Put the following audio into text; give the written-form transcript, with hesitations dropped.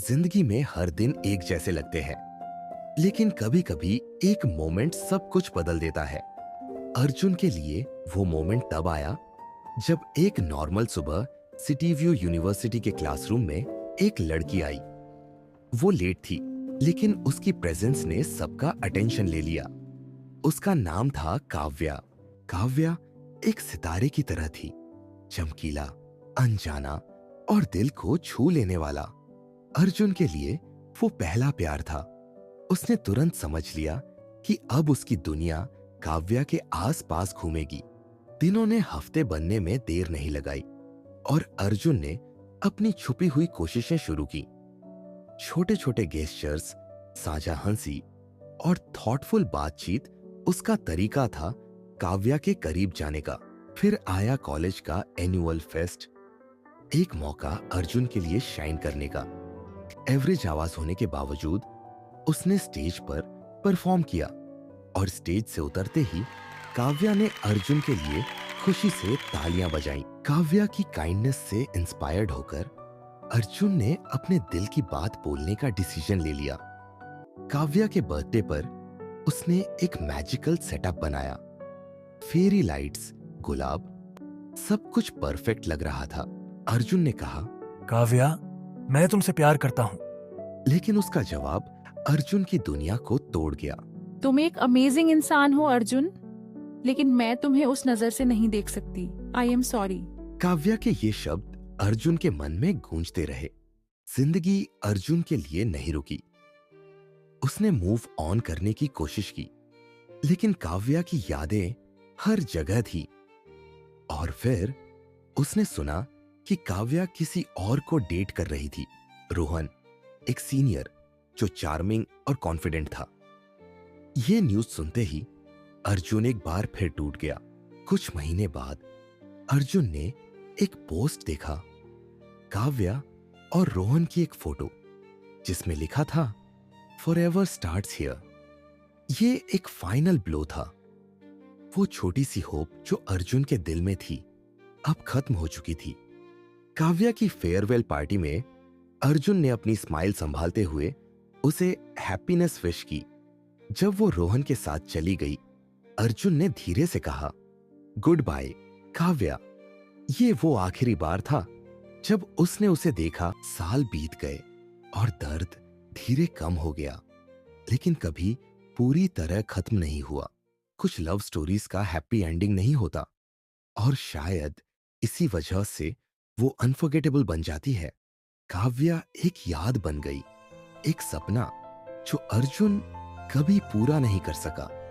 जिंदगी में हर दिन एक जैसे लगते हैं, लेकिन कभी-कभी एक मोमेंट सब कुछ बदल देता है। अर्जुन के लिए वो मोमेंट तब आया जब एक नॉर्मल सुबह सिटी व्यू यूनिवर्सिटी के क्लासरूम में एक लड़की आई। वो लेट थी, लेकिन उसकी प्रेजेंस ने सबका अटेंशन ले लिया। उसका नाम था काव्या। काव्या एक सितारे की तरह थी, चमकीला, अनजाना और दिल को छू लेने वाला। अर्जुन के लिए वो पहला प्यार था। उसने तुरंत समझ लिया कि अब उसकी दुनिया काव्या के आसपास घूमेगी। दिनों ने हफ्ते बनने में देर नहीं लगाई और अर्जुन ने अपनी छुपी हुई कोशिशें शुरू की। छोटे छोटे गेस्चर्स, साझा हंसी और थॉटफुल बातचीत उसका तरीका था काव्या के करीब जाने का। फिर आया कॉलेज का एनुअल फेस्ट, एक मौका अर्जुन के लिए शाइन करने का। एवरेज आवाज होने के बावजूद उसने स्टेज पर परफॉर्म किया और स्टेज से उतरते ही काव्या ने अर्जुन के लिए खुशी से तालियां बजाईं। काव्या की काइंडनेस से इंस्पायर्ड होकर अर्जुन ने अपने दिल की बात बोलने का डिसीजन ले लिया। काव्या के बर्थडे पर उसने एक मैजिकल सेटअप बनाया। फेरी लाइट्स, गुलाब, सब कुछ परफेक्ट लग रहा था। अर्जुन ने कहा, काव्या, मैं तुमसे प्यार करता हूँ। लेकिन उसका जवाब अर्जुन की दुनिया को तोड़ गया। तुम एक अमेजिंग इंसान हो अर्जुन, लेकिन मैं तुम्हें उस नजर से नहीं देख सकती। I am sorry. काव्या के ये शब्द अर्जुन के मन में गूंजते रहे। जिंदगी अर्जुन के लिए नहीं रुकी। उसने मूव ऑन करने की कोशिश की, लेकिन काव्या की यादें हर जगह थी। और फिर उसने सुना कि काव्या किसी और को डेट कर रही थी। रोहन, एक सीनियर जो चार्मिंग और कॉन्फिडेंट था। यह न्यूज सुनते ही अर्जुन एक बार फिर टूट गया। कुछ महीने बाद अर्जुन ने एक पोस्ट देखा, काव्या और रोहन की एक फोटो जिसमें लिखा था, फॉरएवर स्टार्ट्स हियर। ये एक फाइनल ब्लो था। वो छोटी सी होप जो अर्जुन के दिल में थी, अब खत्म हो चुकी थी। काव्या की फेयरवेल पार्टी में अर्जुन ने अपनी स्माइल संभालते हुए उसे हैप्पीनेस विश की। जब वो रोहन के साथ चली गई, अर्जुन ने धीरे से कहा, गुड बाय काव्या। ये वो आखिरी बार था जब उसने उसे देखा। साल बीत गए और दर्द धीरे कम हो गया, लेकिन कभी पूरी तरह खत्म नहीं हुआ। कुछ लव स्टोरीज का हैप्पी एंडिंग नहीं होता, और शायद इसी वजह से वो अनफॉरगेटेबल बन जाती है। काव्या एक याद बन गई, एक सपना जो अर्जुन कभी पूरा नहीं कर सका।